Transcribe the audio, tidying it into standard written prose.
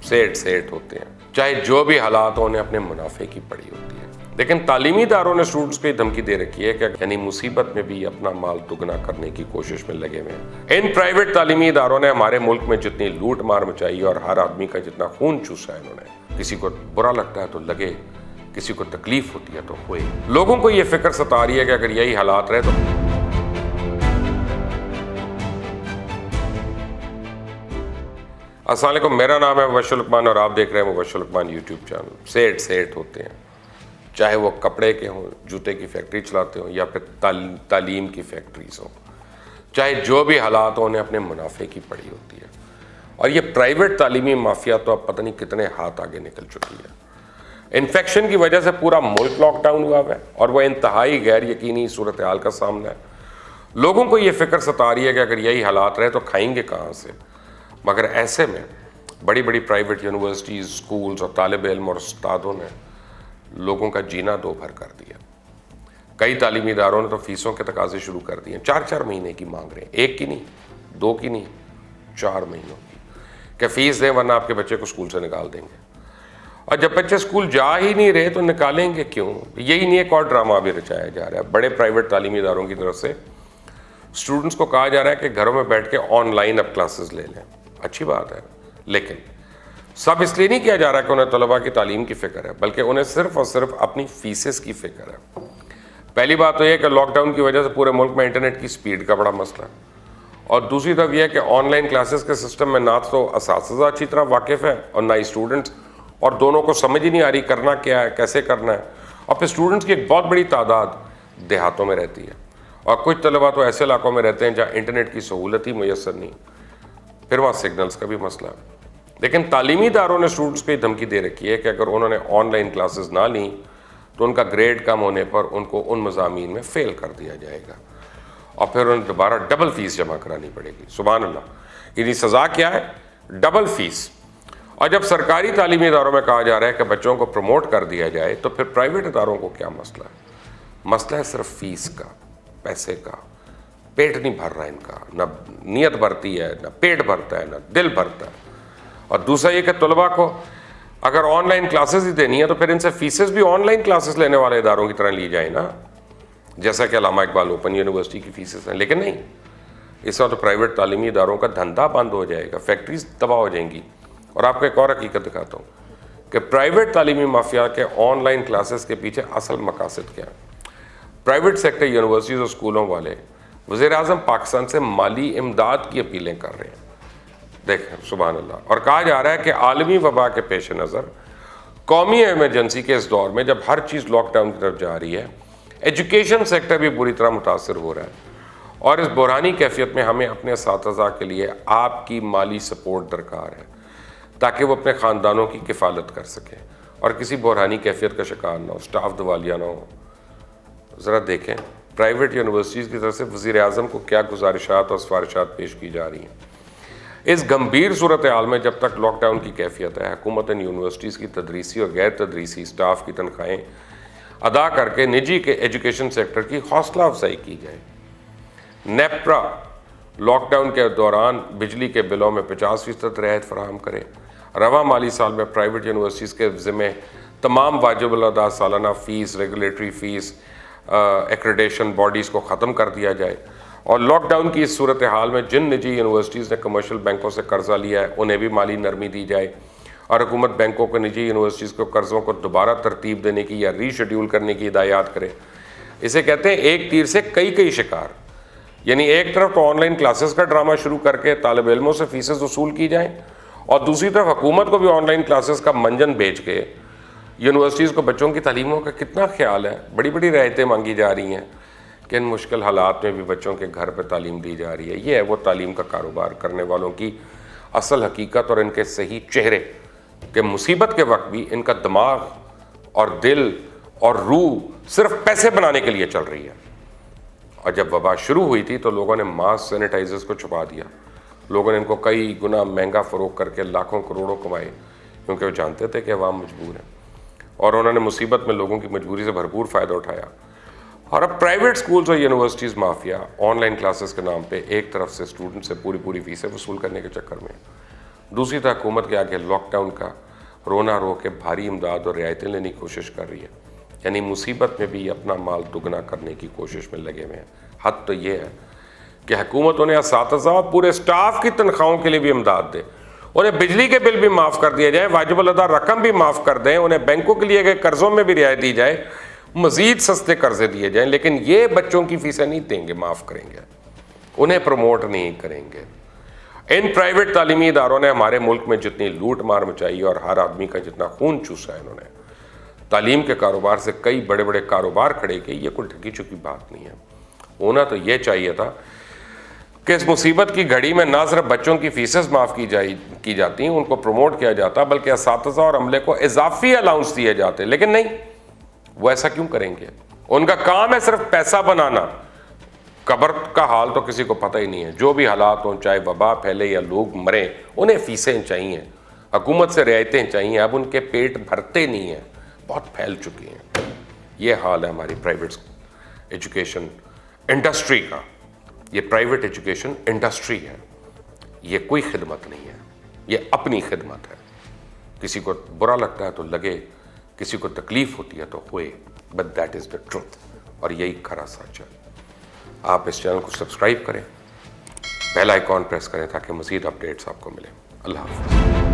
सेठ होते हैं, चाहे जो भी हालात हो उन्हें अपने मुनाफे की पड़ी होती है। लेकिन तालीमी इदारों ने स्टूडेंट्स को धमकी दे रखी है कि यानी मुसीबत में भी अपना माल दुगना करने की कोशिश में लगे हुए हैं। इन प्राइवेट तालीमी इदारों ने हमारे मुल्क में जितनी लूट मार मचाई और हर आदमी का जितना खून चूसा है इन्होंने, किसी को बुरा लगता है तो लगे, किसी को तकलीफ होती है तो होए। लोगों को ये फिक्र सता रही है कि अगर यही हालात रहे तो अस्सलाम वालेकुम, मेरा नाम है मुबश्शिर लुकमान और आप देख रहे हैं मुबश्शिर लुकमान यूट्यूब चैनल। सेठ होते हैं, चाहे वो कपड़े के हों, जूते की फैक्ट्री चलाते हों या फिर तालीम की फैक्ट्रीज हों, चाहे जो भी हालात हों उन्हें अपने मुनाफे की पड़ी होती है। और ये प्राइवेट तालीमी माफिया तो अब पता नहीं कितने हाथ आगे निकल चुकी है। इन्फेक्शन की वजह से पूरा मुल्क लॉकडाउन हुआ है और वह इंतहाई गैर यकीनी सूरत हाल का सामना है। लोगों को ये फिक्र सता रही है कि अगर यही हालात रहे तो खाएंगे कहाँ से। मगर ऐसे में बड़ी बड़ी प्राइवेट यूनिवर्सिटीज़, स्कूल्स और तालिब इल्म और उस्तादों ने लोगों का जीना दो भर कर दिया। कई तालीमी इदारों ने तो फीसों के तकाजे शुरू कर दिए, 4-4 महीने की मांग रहे हैं, 1 की नहीं, 2 की नहीं, 4 महीनों की, कि फीस दें वरना आपके बच्चे को स्कूल से निकाल देंगे। और जब बच्चे स्कूल जा ही नहीं रहे तो निकालेंगे क्यों? यही नहीं, एक और ड्रामा भी रचाया जा रहा है। बड़े प्राइवेट तालीमी इदारों की तरफ से स्टूडेंट्स को कहा जा रहा है कि घरों में बैठ के ऑनलाइन अब क्लासेस ले लें। अच्छी बात है, लेकिन सब इसलिए नहीं किया जा रहा कि उन्हें तलबा की तालीम की फ़िक्र है, बल्कि उन्हें सिर्फ और सिर्फ अपनी फीसेस की फ़िक्र है। पहली बात तो यह कि लॉकडाउन की वजह से पूरे मुल्क में इंटरनेट की स्पीड का बड़ा मसला है, और दूसरी तरफ यह है कि ऑनलाइन क्लासेस के सिस्टम में ना तो असातिज़ा अच्छी तरह वाकिफ़ है और ना ही स्टूडेंट्स, और दोनों को समझ ही नहीं आ रही करना क्या है, कैसे करना है। और फिर स्टूडेंट्स की एक बहुत बड़ी तादाद देहातों में रहती है और कुछ तलबा तो ऐसे इलाकों में रहते हैं जहाँ इंटरनेट की सहूलत ही मैसर नहीं, फिर वहाँ सिग्नल्स का भी मसला है। लेकिन तालीमी इदारों ने स्टूडेंट्स को ये धमकी दे रखी है कि अगर उन्होंने ऑनलाइन क्लासेस ना ली तो उनका ग्रेड कम होने पर उनको उन मज़ामीन में फ़ेल कर दिया जाएगा और फिर उन्हें दोबारा डबल फ़ीस जमा करानी पड़ेगी। सुभान अल्लाह, इनकी सज़ा क्या है? Double fees. और जब सरकारी तालीमी इदारों में कहा जा रहा है कि बच्चों को प्रमोट कर दिया जाए तो फिर प्राइवेट इदारों को क्या मसला है? मसला है सिर्फ फ़ीस का, पैसे का। पेट नहीं भर रहा है इनका, ना नीयत भरती है, ना पेट भरता है, ना दिल भरता है। और दूसरा ये कि तलबा को अगर ऑनलाइन क्लासेस ही देनी है तो फिर इनसे फीसेस भी ऑनलाइन क्लासेस लेने वाले इदारों की तरह ली जाए ना, जैसा कि अल्लामा इकबाल ओपन यूनिवर्सिटी की फीसेस हैं। लेकिन नहीं, इसमें तो प्राइवेट तालीमी इदारों का धंधा बंद हो जाएगा, फैक्ट्रीज तबाह हो जाएंगी। और आपको एक और हकीकत दिखाता हूँ कि प्राइवेट तालीमी माफिया के ऑनलाइन क्लासेस के पीछे असल मकासद क्या है। प्राइवेट सेक्टर यूनिवर्सिटीज़ और स्कूलों वाले वज़ीर-ए-आज़म पाकिस्तान से माली इमदाद की अपीलें कर रहे हैं। देखें, सुभान अल्लाह। और कहा जा रहा है कि आलमी वबा के पेश नज़र कौमी इमरजेंसी के इस दौर में जब हर चीज़ लॉकडाउन की तरफ जा रही है, एजुकेशन सेक्टर भी बुरी तरह मुतासर हो रहा है। और इस बुरहानी कैफियत में हमें अपने असातिज़ा के लिए आपकी माली सपोर्ट दरकार है ताकि वो अपने ख़ानदानों की किफ़ालत कर सकें और किसी बुरहानी कैफियत का शिकार ना हो, स्टाफ दिवालिया ना हो। ज़रा देखें प्राइवेट यूनिवर्सिटीज़ की तरफ से वज़ीर-ए-आज़म को क्या गुजारिशात और सिफारिशात पेश की जा रही हैं। इस गंभीर सूरत हाल में जब तक लॉकडाउन की कैफियत है, हुकूमत ने यूनिवर्सिटीज़ की तदरीसी और गैर तदरीसी स्टाफ की तनख्वाहें अदा करके निजी के एजुकेशन सेक्टर की हौसला अफजाई की जाए। नेप्रा लॉकडाउन के दौरान बिजली के बिलों में 50% रियायत फराहम करे। रवा माली साल में प्राइवेट यूनिवर्सिटीज़ के ज़िम्मे तमाम वाजिब अदा सालाना fees, regulatory fees, accreditation bodies को ख़त्म कर दिया जाए। और लॉकडाउन की इस सूरत हाल में जिन निजी यूनिवर्सिटीज़ ने कमर्शियल बैंकों से कर्जा लिया है उन्हें भी माली नरमी दी जाए और हुकूमत बैंकों को निजी यूनिवर्सिटीज़ को कर्ज़ों को दोबारा तरतीब देने की या रीशेड्यूल करने की हिदायत करे। इसे कहते हैं एक तीर से कई शिकार। यानी एक तरफ तो ऑनलाइन क्लासेस का ड्रामा शुरू करके तालिब इल्मों से फीसेस वसूल की जाएँ और दूसरी तरफ हुकूमत को भी ऑनलाइन क्लासेस का मंजन बेच के यूनिवर्सिटीज़ को बच्चों की तालीमों का कितना ख्याल है। बड़ी बड़ी रियायतें मांगी जा रही हैं कि इन मुश्किल हालात में भी बच्चों के घर पर तालीम दी जा रही है। ये है वो तालीम का कारोबार करने वालों की असल हकीकत और इनके सही चेहरे कि मुसीबत के वक्त भी इनका दिमाग और दिल और रूह सिर्फ पैसे बनाने के लिए चल रही है। और जब वबा शुरू हुई थी तो लोगों ने मास्क, सैनिटाइजर्स को छुपा दिया। लोगों ने इनको कई गुना महंगा फ़रोख्त करके लाखों करोड़ों कमाए क्योंकि वो जानते थे कि अवाम मजबूर है और उन्होंने मुसीबत में लोगों की मजबूरी से भरपूर फ़ायदा उठाया। और अब प्राइवेट स्कूल्स और यूनिवर्सिटीज़ माफिया ऑनलाइन क्लासेस के नाम पे एक तरफ से स्टूडेंट से पूरी फीसें वसूल करने के चक्कर में دوسری طرف حکومت کے آگے لاک ڈاؤن کا رونا رو کے بھاری امداد اور رعایتیں لینے کی کوشش کر رہی ہے، یعنی مصیبت میں بھی اپنا مال دگنا کرنے کی کوشش میں لگے ہوئے ہیں۔ حد تو یہ ہے کہ حکومت انہیں اساتذہ اور پورے اسٹاف کی تنخواہوں کے لیے بھی امداد دے، انہیں بجلی کے بل بھی معاف کر دیا جائے، واجب الادا رقم بھی معاف کر دیں، انہیں بینکوں کے لیے قرضوں میں بھی رعایت دی جائے، مزید سستے قرضے دیے جائیں، لیکن یہ بچوں کی فیسیں نہیں دیں گے، معاف کریں گے، انہیں پروموٹ نہیں کریں گے۔ ان پرائیویٹ تعلیمی اداروں نے ہمارے ملک میں جتنی لوٹ مار مچائی اور ہر آدمی کا جتنا خون چوسا ہے، انہوں نے تعلیم کے کاروبار سے کئی بڑے بڑے کاروبار کھڑے کیے، یہ کوئی ڈھکی چکی بات نہیں ہے۔ ہونا تو یہ چاہیے تھا کہ اس مصیبت کی گھڑی میں نہ صرف بچوں کی فیسز معاف کی جاتی ہیں، ان کو پروموٹ کیا جاتا، بلکہ اساتذہ اور عملے کو اضافی الاؤنس دیے جاتے، لیکن نہیں، وہ ایسا کیوں کریں گے؟ ان کا کام ہے صرف پیسہ بنانا، قبر کا حال تو کسی کو پتہ ہی نہیں ہے، جو بھی حالات ہوں، چاہے وبا پھیلے یا لوگ مریں، انہیں فیسیں چاہیے، حکومت سے رعایتیں چاہیے، اب ان کے پیٹ بھرتے نہیں ہیں، بہت پھیل چکی ہیں۔ یہ حال ہے ہماری پرائیویٹ ایجوکیشن انڈسٹری کا، یہ پرائیویٹ ایجوکیشن انڈسٹری ہے، یہ کوئی خدمت نہیں ہے، یہ اپنی خدمت ہے۔ کسی کو برا لگتا ہے تو لگے، کسی کو تکلیف ہوتی ہے تو ہوئے، but that is the truth, اور یہی کھرا سچ ہے۔ آپ اس چینل کو سبسکرائب کریں، بیل آئیکن پریس کریں تاکہ مزید اپڈیٹس آپ کو ملیں۔ اللہ حافظ۔